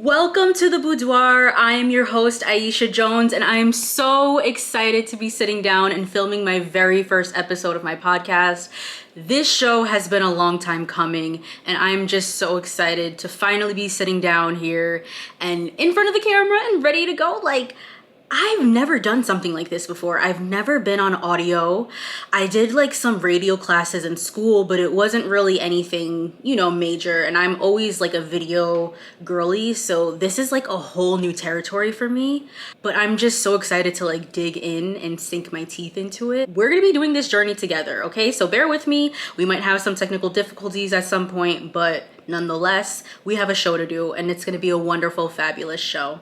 Welcome to the Boudoir. I am your host, Aisha Jones, and I am so excited to be sitting down and filming my very first episode of my podcast. This show has been a long time coming, and I'm just so excited to finally be sitting down here and in front of the camera and ready to go. I've never done something like this before. I've never been on audio. I did some radio classes in school, but it wasn't really anything, major. And I'm always a video girly. So this is a whole new territory for me. But I'm just so excited to dig in and sink my teeth into it. We're going to be doing this journey together, okay? So bear with me. We might have some technical difficulties at some point, but nonetheless, we have a show to do and it's going to be a wonderful, fabulous show.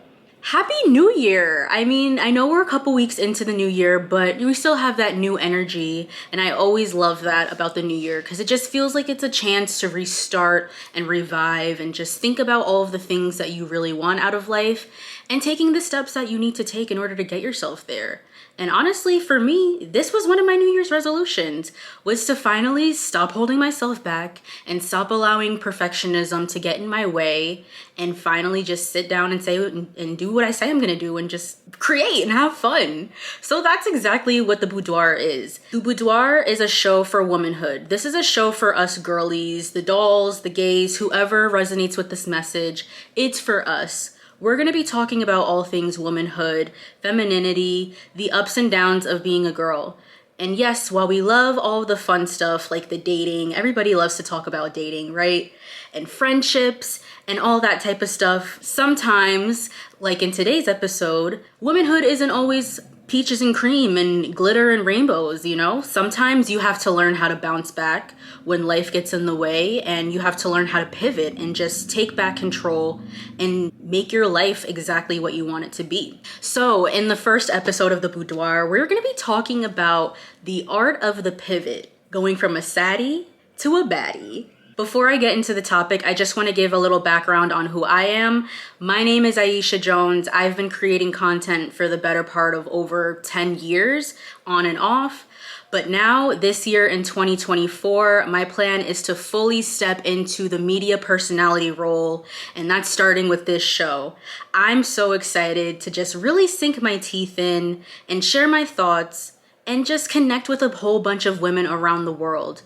Happy New Year! I mean, I know we're a couple weeks into the new year, but we still have that new energy, and I always love that about the new year because it just feels like it's a chance to restart and revive and just think about all of the things that you really want out of life and taking the steps that you need to take in order to get yourself there. And honestly, for me, this was one of my New Year's resolutions, was to finally stop holding myself back and stop allowing perfectionism to get in my way and finally just sit down and say and do what I say I'm gonna do and just create and have fun. So that's exactly what the Boudoir is. The Boudoir is a show for womanhood. This is a show for us girlies, the dolls, the gays, whoever resonates with this message. It's for us. We're going to be talking about all things womanhood, femininity, the ups and downs of being a girl. And yes, while we love all the fun stuff like the dating, everybody loves to talk about dating, right? And friendships and all that type of stuff. Sometimes, like in today's episode, womanhood isn't always peaches and cream and glitter and rainbows, Sometimes you have to learn how to bounce back when life gets in the way, and you have to learn how to pivot and just take back control and make your life exactly what you want it to be. So in the first episode of the Boudoir, we're going to be talking about the art of the pivot, going from a saddie to a baddie. Before I get into the topic, I just want to give a little background on who I am. My name is Aisha Jones. I've been creating content for the better part of over 10 years, on and off. But now, this year in 2024, my plan is to fully step into the media personality role, and that's starting with this show. I'm so excited to just really sink my teeth in and share my thoughts and just connect with a whole bunch of women around the world.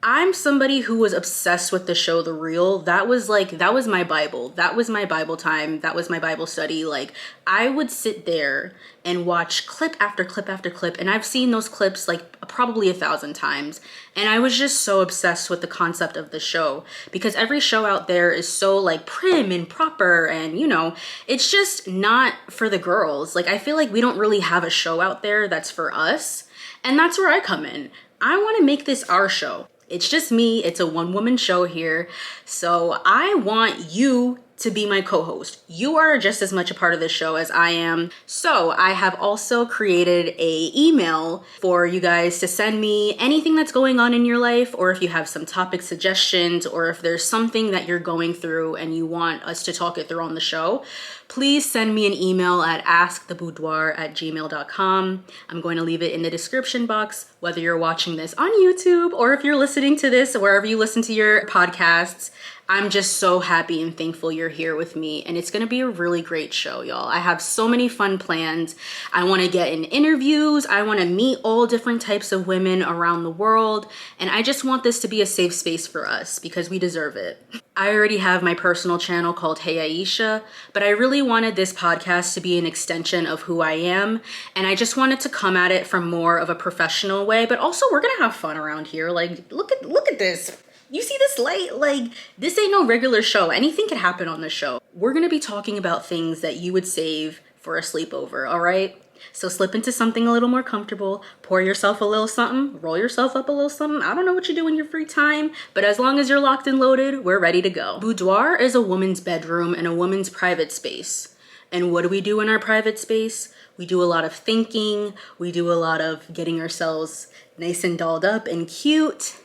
I'm somebody who was obsessed with the show The Real. That was my Bible. That was my Bible time. That was my Bible study. I would sit there and watch clip after clip after clip. And I've seen those clips probably 1,000 times. And I was just so obsessed with the concept of the show because every show out there is so prim and proper. And, it's just not for the girls. I feel like we don't really have a show out there that's for us. And that's where I come in. I want to make this our show. It's just me. It's a one-woman show here. So I want you to be my co-host. You are just as much a part of this show as I am. So I have also created an email for you guys to send me anything that's going on in your life, or if you have some topic suggestions, or if there's something that you're going through and you want us to talk it through on the show. Please send me an email at asktheboudoir@gmail.com. I'm going to leave it in the description box, whether you're watching this on YouTube or if you're listening to this wherever you listen to your podcasts. I'm just so happy and thankful you're here with me, and it's going to be a really great show, y'all. I have so many fun plans. I want to get in interviews. I want to meet all different types of women around the world, and I just want this to be a safe space for us because we deserve it. I already have my personal channel called Hey Aisha, but I really wanted this podcast to be an extension of who I am, and I just wanted to come at it from more of a professional way, but also we're going to have fun around here. Look at this. You see this light? This ain't no regular show. Anything could happen on this show. We're going to be talking about things that you would save for a sleepover, all right? So slip into something a little more comfortable, pour yourself a little something, roll yourself up a little something. I don't know what you do in your free time, but as long as you're locked and loaded, we're ready to go. Boudoir is a woman's bedroom and a woman's private space. And what do we do in our private space? We do a lot of thinking. We do a lot of getting ourselves nice and dolled up and cute.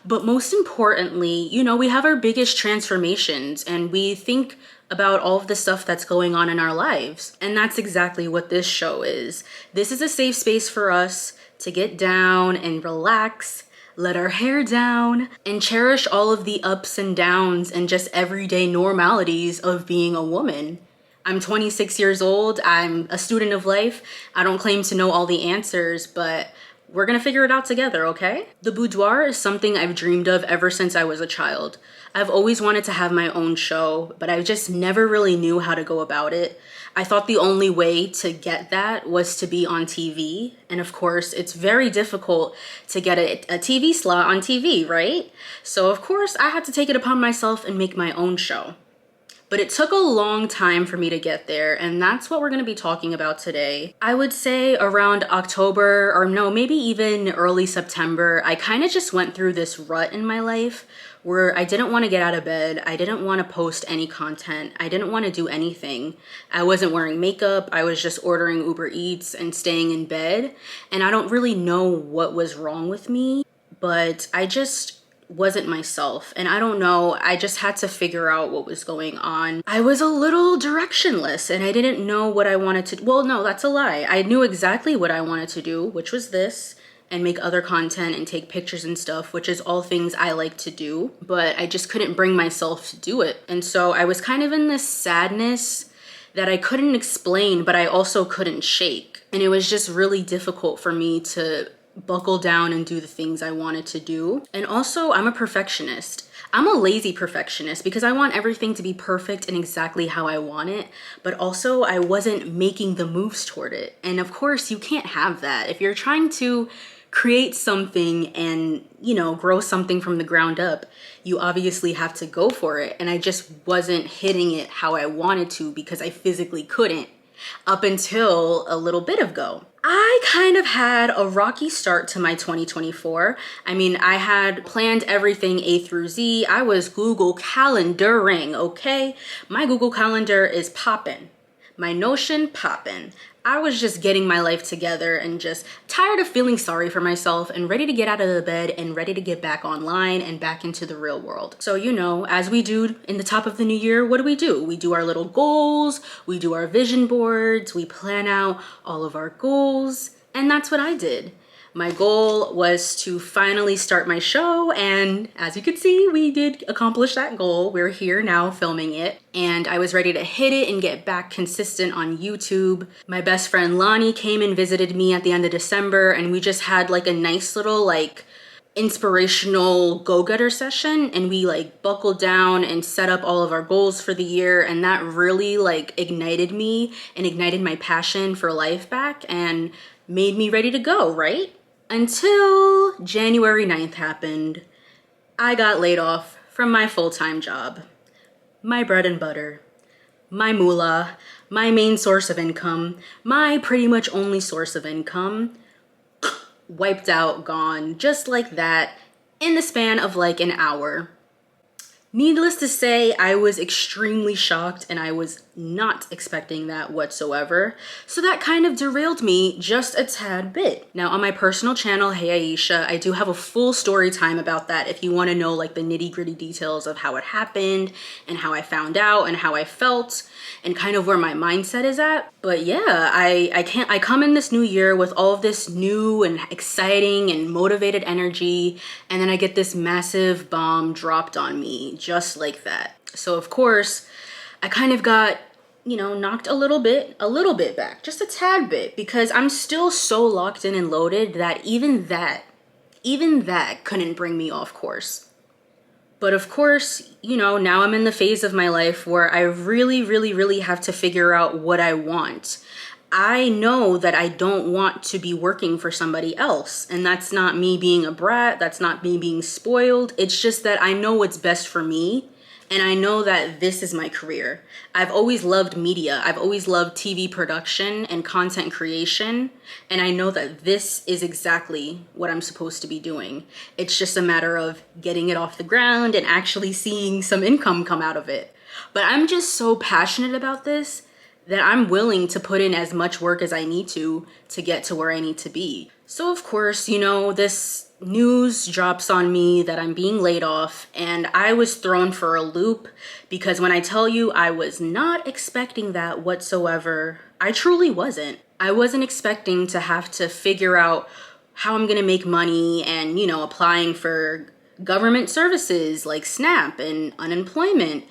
But most importantly, we have our biggest transformations and we think about all of the stuff that's going on in our lives. And that's exactly what this show is. This is a safe space for us to get down and relax. let our hair down, and cherish all of the ups and downs and just everyday normalities of being a woman. I'm 26 years old. I'm a student of life. I don't claim to know all the answers, but we're gonna figure it out together, okay? The boudoir is something I've dreamed of ever since I was a child. I've always wanted to have my own show, but I just never really knew how to go about it. I thought the only way to get that was to be on TV. And of course, it's very difficult to get a TV slot on TV, right? So of course, I had to take it upon myself and make my own show. But it took a long time for me to get there, and that's what we're gonna be talking about today. I would say around October, or no, maybe even early September, I kind of just went through this rut in my life where I didn't want to get out of bed. I didn't want to post any content. I didn't want to do anything. I wasn't wearing makeup. I was just ordering Uber Eats and staying in bed. And I don't really know what was wrong with me, but I just wasn't myself. And I don't know, I just had to figure out what was going on. I was a little directionless and I didn't know what I wanted to, well, no, that's a lie. I knew exactly what I wanted to do, which was this, and make other content and take pictures and stuff, which is all things I like to do, but I just couldn't bring myself to do it. And so I was kind of in this sadness that I couldn't explain, but I also couldn't shake. And it was just really difficult for me to buckle down and do the things I wanted to do. And also, I'm a perfectionist. I'm a lazy perfectionist because I want everything to be perfect and exactly how I want it, but also I wasn't making the moves toward it. And of course, you can't have that. If you're trying to create something and, you know, grow something from the ground up, you obviously have to go for it. And I just wasn't hitting it how I wanted to because I physically couldn't up until a little bit ago. I kind of had a rocky start to my 2024. I mean, I had planned everything A through Z. I was Google calendaring, okay? My Google Calendar is poppin'. My Notion poppin'. I was just getting my life together and just tired of feeling sorry for myself and ready to get out of the bed and ready to get back online and back into the real world. So, you know, as we do in the top of the new year, what do? We do our little goals, we do our vision boards, we plan out all of our goals, and that's what I did. My goal was to finally start my show, and as you can see, we did accomplish that goal. We're here now filming it, and I was ready to hit it and get back consistent on YouTube. My best friend Lonnie came and visited me at the end of December, and we just had like a nice little inspirational go-getter session, and we buckled down and set up all of our goals for the year, and that really ignited me and ignited my passion for life back and made me ready to go, right? Until January 9th happened. I got laid off from my full-time job. My bread and butter, my moolah, my main source of income, my pretty much only source of income, wiped out, gone, just like that, in the span of an hour. Needless to say, I was extremely shocked and I was not expecting that whatsoever. So that kind of derailed me just a tad bit. Now on my personal channel, Hey Aisha, I do have a full story time about that if you want to know the nitty gritty details of how it happened and how I found out and how I felt and kind of where my mindset is at. But yeah, I come in this new year with all of this new and exciting and motivated energy, and then I get this massive bomb dropped on me just like that. So of course, I kind of got, knocked a little bit back, just a tad bit, because I'm still so locked in and loaded that even that couldn't bring me off course. But of course, now I'm in the phase of my life where I really, really, really have to figure out what I want. I know that I don't want to be working for somebody else. And that's not me being a brat. That's not me being spoiled. It's just that I know what's best for me. And I know that this is my career. I've always loved media. I've always loved TV production and content creation. And I know that this is exactly what I'm supposed to be doing. It's just a matter of getting it off the ground and actually seeing some income come out of it. But I'm just so passionate about this that I'm willing to put in as much work as I need to get to where I need to be. So of course, this news drops on me that I'm being laid off, and I was thrown for a loop because when I tell you I was not expecting that whatsoever, I truly wasn't. I wasn't expecting to have to figure out how I'm gonna make money and, applying for government services like SNAP and unemployment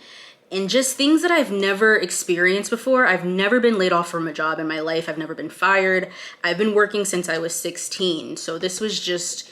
and just things that I've never experienced before. I've never been laid off from a job in my life. I've never been fired. I've been working since I was 16. So this was just,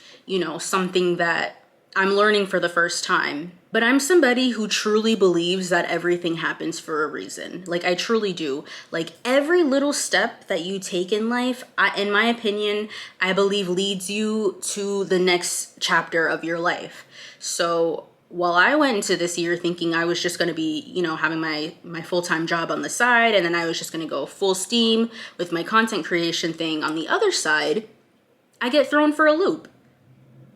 something that I'm learning for the first time. But I'm somebody who truly believes that everything happens for a reason. Like, I truly do. Like, every little step that you take in life, in my opinion, I believe leads you to the next chapter of your life. So while I went into this year thinking I was just going to be, having my full-time job on the side, and then I was just going to go full steam with my content creation thing on the other side, I get thrown for a loop.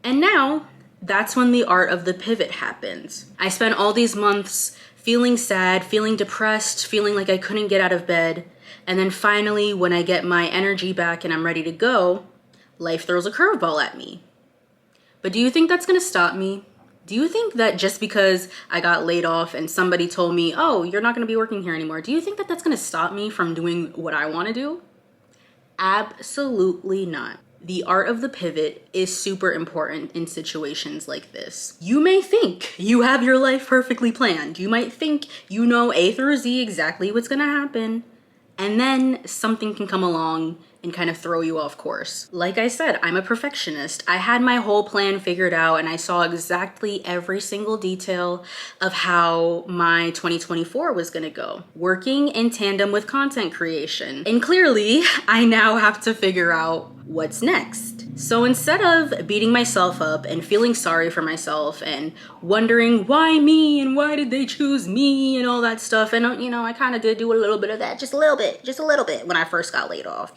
And now that's when the art of the pivot happens. I spent all these months feeling sad, feeling depressed, feeling like I couldn't get out of bed. And then finally, when I get my energy back and I'm ready to go, life throws a curveball at me. But do you think that's going to stop me? Do you think that just because I got laid off and somebody told me, oh, you're not going to be working here anymore, do you think that that's going to stop me from doing what I want to do? Absolutely not. The art of the pivot is super important in situations like this. You may think you have your life perfectly planned. You might think you know A through Z exactly what's going to happen. And then something can come along and kind of throw you off course. Like I said, I'm a perfectionist. I had my whole plan figured out and I saw exactly every single detail of how my 2024 was gonna go, working in tandem with content creation. And clearly, I now have to figure out what's next. So instead of beating myself up and feeling sorry for myself and wondering why me and why did they choose me and all that stuff, and I kind of did do a little bit of that, just a little bit when I first got laid off,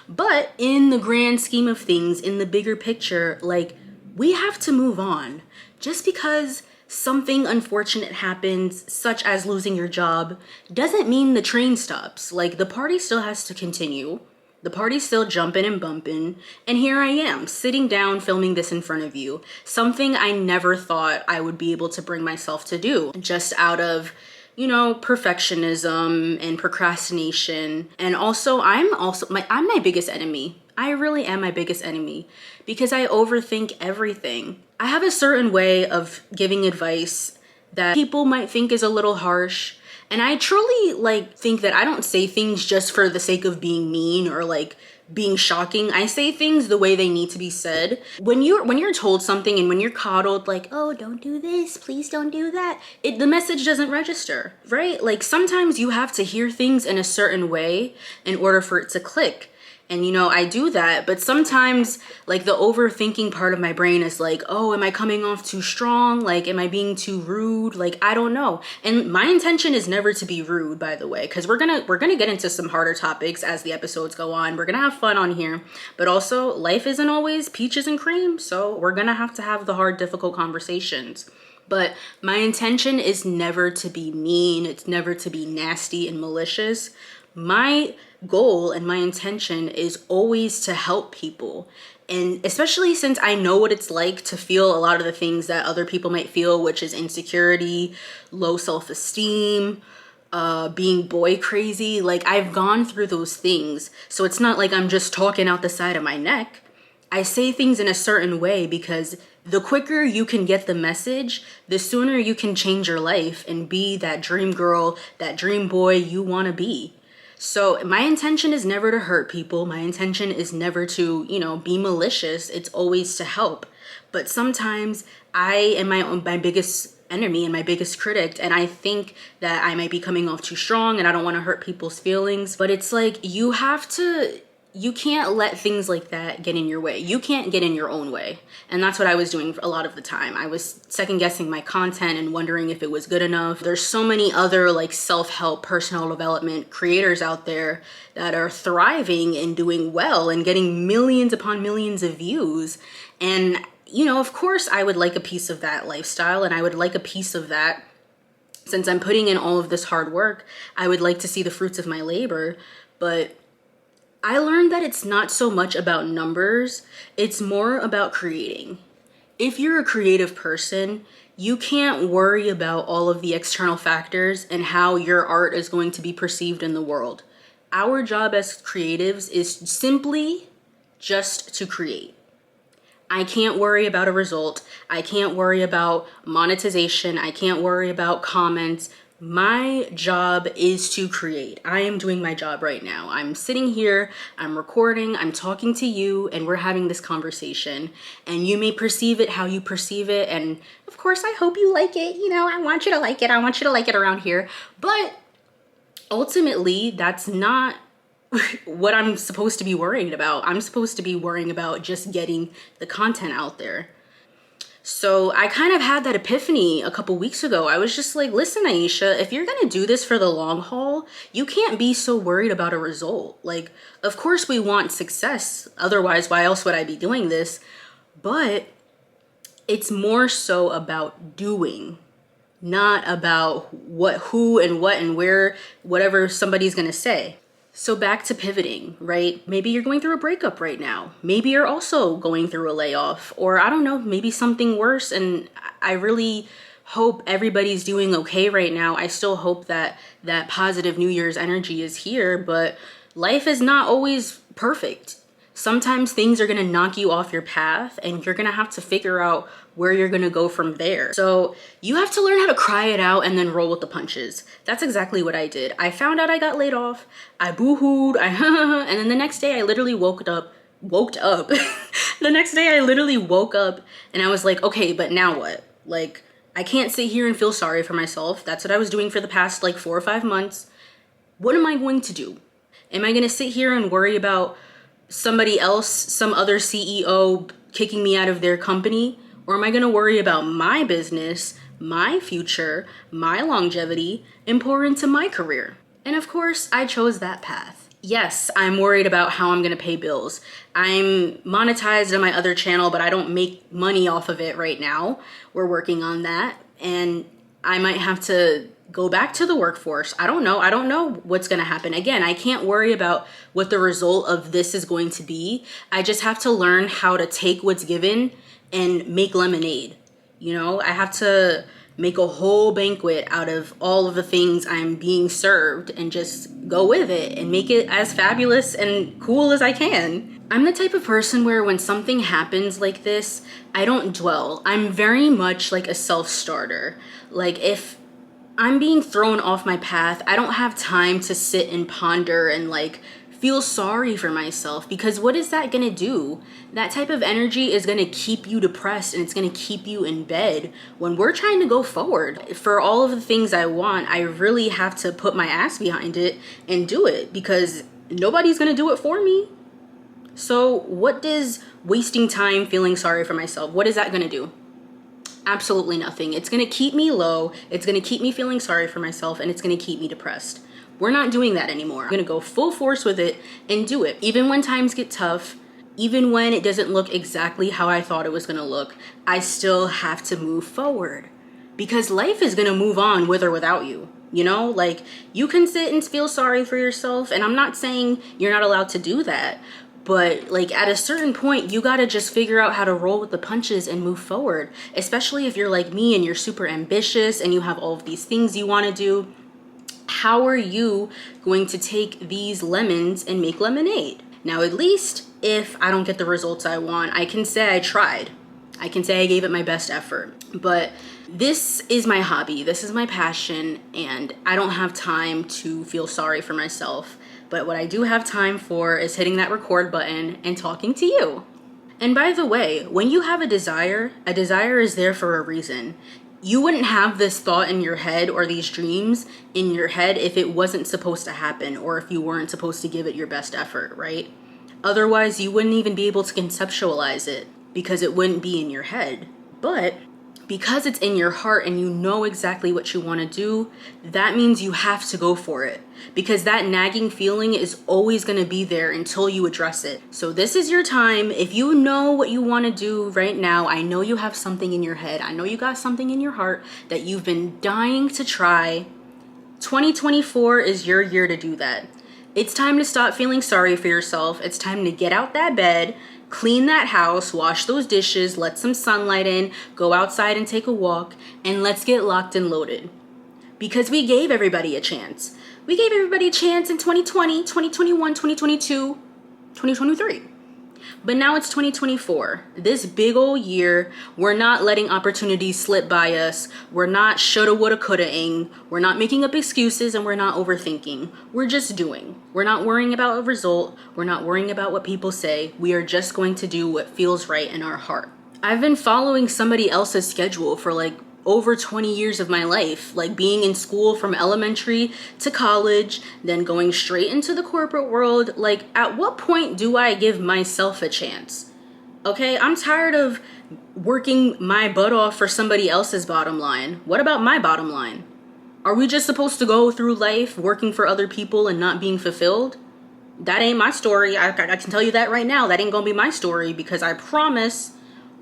But in the grand scheme of things, in the bigger picture, like, we have to move on. Just because something unfortunate happens, such as losing your job, doesn't mean the train stops. Like, the party still has to continue. The party's still jumping and bumping, and here I am, sitting down filming this in front of you. Something I never thought I would be able to bring myself to do, just out of, perfectionism and procrastination. And also, I'm my biggest enemy. I really am my biggest enemy because I overthink everything. I have a certain way of giving advice that people might think is a little harsh. And I truly think that I don't say things just for the sake of being mean or being shocking. I say things the way they need to be said. When you're told something and when you're coddled, oh, don't do this, please don't do that, the message doesn't register, right? Sometimes you have to hear things in a certain way in order for it to click. And I do that, but sometimes the overthinking part of my brain is oh, am I coming off too strong? Am I being too rude? I don't know. And my intention is never to be rude, by the way, because we're gonna get into some harder topics as the episodes go on. We're gonna have fun on here, but also life isn't always peaches and cream, so we're gonna have to have the hard, difficult conversations. But my intention is never to be mean. It's never to be nasty and malicious. My goal and my intention is always to help people. And especially since I know what it's like to feel a lot of the things that other people might feel, which is insecurity, low self-esteem, being boy crazy. I've gone through those things. So it's not like I'm just talking out the side of my neck. I say things in a certain way because the quicker you can get the message, the sooner you can change your life and be that dream girl, that dream boy you want to be. So my intention is never to hurt people. My intention is never to, be malicious. It's always to help. But sometimes I am my biggest enemy and my biggest critic, and I think that I might be coming off too strong and I don't want to hurt people's feelings. But it's you can't let things like that get in your way. You can't get in your own way. And that's what I was doing a lot of the time. I was second guessing my content and wondering if it was good enough. There's so many other self-help, personal development creators out there that are thriving and doing well and getting millions upon millions of views. And, of course I would like a piece of that lifestyle, and I would like a piece of that. Since I'm putting in all of this hard work, I would like to see the fruits of my labor. But I learned that it's not so much about numbers, it's more about creating. If you're a creative person, you can't worry about all of the external factors and how your art is going to be perceived in the world. Our job as creatives is simply just to create. I can't worry about a result. I can't worry about monetization. I can't worry about comments. My job is to create. I am doing my job right now. I'm sitting here, I'm recording, I'm talking to you, and we're having this conversation. And you may perceive it how you perceive it. And of course, I hope you like it. You know, I want you to like it. I want you to like it around here. But ultimately, that's not what I'm supposed to be worrying about. I'm supposed to be worrying about just getting the content out there. So I kind of had that epiphany a couple weeks ago. I was just like, listen, ieasha, if you're gonna do this for the long haul, you can't be so worried about a result. Like, of course we want success. Otherwise, why else would I be doing this? But it's more so about doing, not about what, who, and what, and where, whatever somebody's gonna say. So back to pivoting, right? Maybe you're going through a breakup right now. Maybe you're also going through a layoff, or I don't know, maybe something worse. And I really hope everybody's doing okay right now. I still hope that that positive New Year's energy is here, but life is not always perfect. Sometimes things are gonna knock you off your path and you're gonna have to figure out where you're gonna go from there. So you have to learn how to cry it out and then roll with the punches. That's exactly what I did. I found out I got laid off, I boo-hooed, and then the next day I literally woke up. The next day I literally woke up and I was like, okay, but now what? Like, I can't sit here and feel sorry for myself. That's what I was doing for the past like 4 or 5 months. What am I going to do? Am I gonna sit here and worry about somebody else, some other CEO kicking me out of their company? Or am I gonna worry about my business, my future, my longevity, and pour into my career? And of course, I chose that path. Yes, I'm worried about how I'm gonna pay bills. I'm monetized on my other channel, but I don't make money off of it right now. We're working on that. And I might have to go back to the workforce. I don't know what's gonna happen. Again, I can't worry about what the result of this is going to be. I just have to learn how to take what's given and make lemonade. You know, I have to make a whole banquet out of all of the things I'm being served and just go with it and make it as fabulous and cool as I can. I'm the type of person where when something happens like this, I don't dwell. I'm very much like a self-starter. Like, if I'm being thrown off my path, I don't have time to sit and ponder and like feel sorry for myself, because what is that gonna do? That type of energy is gonna keep you depressed and it's gonna keep you in bed when we're trying to go forward. For all of the things I want, I really have to put my ass behind it and do it, because nobody's gonna do it for me. So what does wasting time feeling sorry for myself, what is that gonna do? Absolutely nothing. It's gonna keep me low, it's gonna keep me feeling sorry for myself, and it's gonna keep me depressed. We're not doing that anymore. I'm gonna go full force with it and do it. Even when times get tough, even when it doesn't look exactly how I thought it was gonna look, I still have to move forward, because life is gonna move on with or without you. You know, like, you can sit and feel sorry for yourself, and I'm not saying you're not allowed to do that, but like at a certain point, you gotta just figure out how to roll with the punches and move forward, especially if you're like me and you're super ambitious and you have all of these things you wanna do. How are you going to take these lemons and make lemonade? Now, at least if I don't get the results I want, I can say I tried. I can say I gave it my best effort. But this is my hobby, this is my passion, and I don't have time to feel sorry for myself. But what I do have time for is hitting that record button and talking to you. And by the way, when you have a desire is there for a reason. You wouldn't have this thought in your head or these dreams in your head if it wasn't supposed to happen, or if you weren't supposed to give it your best effort, right? Otherwise, you wouldn't even be able to conceptualize it because it wouldn't be in your head. But because it's in your heart and you know exactly what you want to do, that means you have to go for it, because that nagging feeling is always going to be there until you address it. So this is your time. If you know what you want to do right now, I know you have something in your head, I know you got something in your heart that you've been dying to try. 2024 is your year to do that. It's time to stop feeling sorry for yourself. It's time to get out that bed, clean that house, wash those dishes, let some sunlight in, go outside and take a walk, and let's get locked and loaded. Because we gave everybody a chance. We gave everybody a chance in 2020, 2021, 2022, 2023. But now it's 2024. This big old year, we're not letting opportunities slip by us. We're not shoulda, woulda, coulda-ing. We're not making up excuses, and we're not overthinking. We're just doing. We're not worrying about a result. We're not worrying about what people say. We are just going to do what feels right in our heart. I've been following somebody else's schedule for like over 20 years of my life, like being in school from elementary to college, then going straight into the corporate world. Like, at what point do I give myself a chance? Okay, I'm tired of working my butt off for somebody else's bottom line. What about my bottom line? Are we just supposed to go through life working for other people and not being fulfilled? That ain't my story. I can tell you that right now. That ain't gonna be my story, because I promise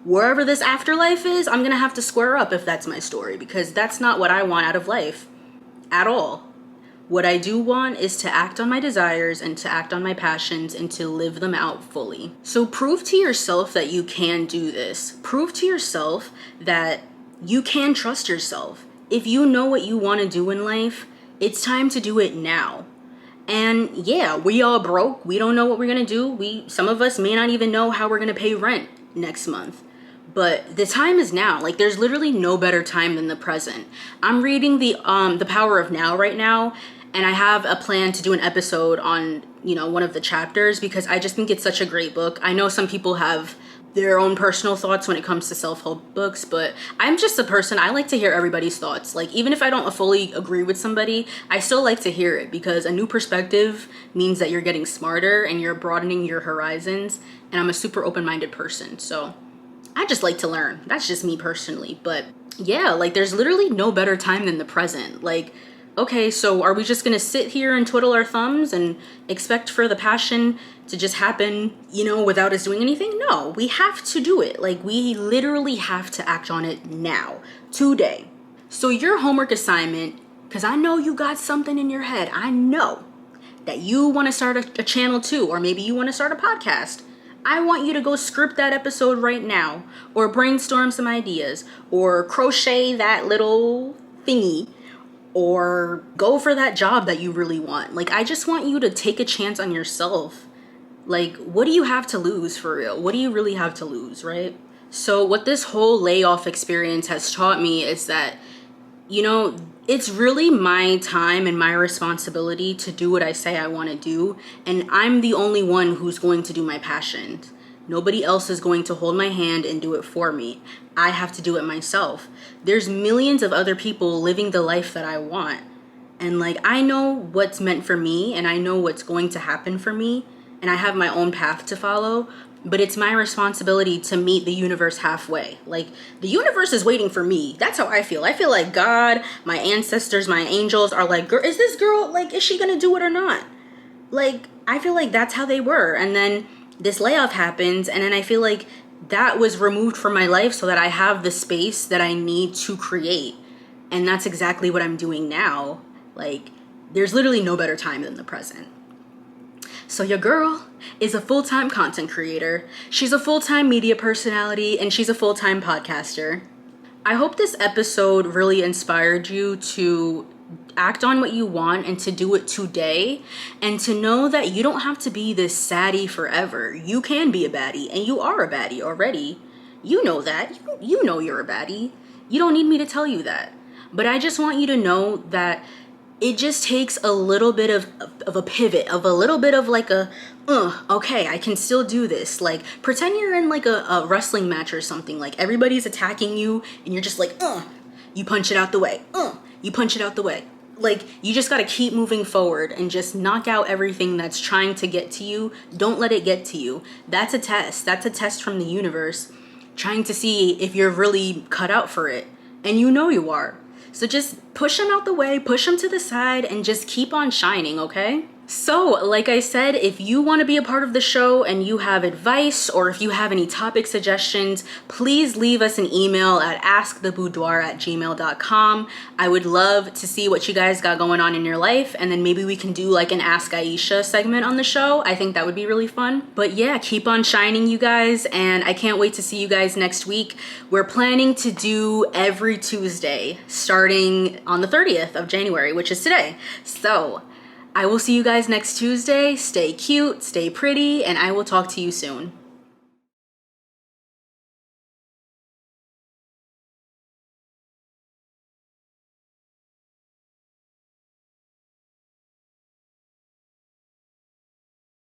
wherever this afterlife is, I'm gonna have to square up if that's my story, because that's not what I want out of life at all. What I do want is to act on my desires and to act on my passions and to live them out fully. So prove to yourself that you can do this. Prove to yourself that you can trust yourself. If you know what you want to do in life, it's time to do it now. And yeah, we all broke. We don't know what we're gonna do. Some of us may not even know how we're gonna pay rent next month. But the time is now. Like, there's literally no better time than the present. I'm reading the Power of Now right now, and I have a plan to do an episode on, one of the chapters, because I just think it's such a great book. I know some people have their own personal thoughts when it comes to self-help books, but I'm just a person, I like to hear everybody's thoughts. Like, even if I don't fully agree with somebody, I still like to hear it, because a new perspective means that you're getting smarter and you're broadening your horizons, and I'm a super open-minded person, so I just like to learn. That's just me personally. But yeah, like, there's literally no better time than the present. Like, okay, so are we just gonna sit here and twiddle our thumbs and expect for the passion to just happen, without us doing anything? No, we have to do it. Like, we literally have to act on it now, today. So your homework assignment, because I know you got something in your head. I know that you want to start a channel too, or maybe you want to start a podcast. I want you to go script that episode right now, or brainstorm some ideas, or crochet that little thingy, or go for that job that you really want. Like, I just want you to take a chance on yourself. Like, what do you have to lose, for real? What do you really have to lose, right? So what this whole layoff experience has taught me is that, it's really my time and my responsibility to do what I say I want to do. And I'm the only one who's going to do my passions. Nobody else is going to hold my hand and do it for me. I have to do it myself. There's millions of other people living the life that I want. And like, I know what's meant for me, and I know what's going to happen for me, and I have my own path to follow. But it's my responsibility to meet the universe halfway. Like, the universe is waiting for me. That's how I feel. I feel like God, my ancestors, my angels are like, is this girl, like, is she gonna do it or not? Like, I feel like that's how they were. And then this layoff happens, and then I feel like that was removed from my life so that I have the space that I need to create. And that's exactly what I'm doing now. Like, there's literally no better time than the present. So your girl is a full-time content creator. She's a full-time media personality, and she's a full-time podcaster. I hope this episode really inspired you to act on what you want and to do it today, and to know that you don't have to be this saddie forever. You can be a baddie, and you are a baddie already. You know that. You know you're a baddie. You don't need me to tell you that. But I just want you to know that it just takes a little bit of a pivot, of a little bit of like okay, I can still do this. Like, pretend you're in like a wrestling match or something. Like, everybody's attacking you and you're just like, you punch it out the way. You punch it out the way. Like, you just gotta keep moving forward and just knock out everything that's trying to get to you. Don't let it get to you. That's a test. That's a test from the universe, trying to see if you're really cut out for it. And you know you are. So just push them out the way, push them to the side, and just keep on shining, okay? So, like I said, if you want to be a part of the show and you have advice, or if you have any topic suggestions, please leave us an email at asktheboudoir@gmail.com. I would love to see what you guys got going on in your life, and then maybe we can do like an Ask Aisha segment on the show. I think that would be really fun. But yeah, keep on shining, you guys, and I can't wait to see you guys next week. We're planning to do every Tuesday, starting on the 30th of January, which is today. So I will see you guys next Tuesday. Stay cute, stay pretty, and I will talk to you soon.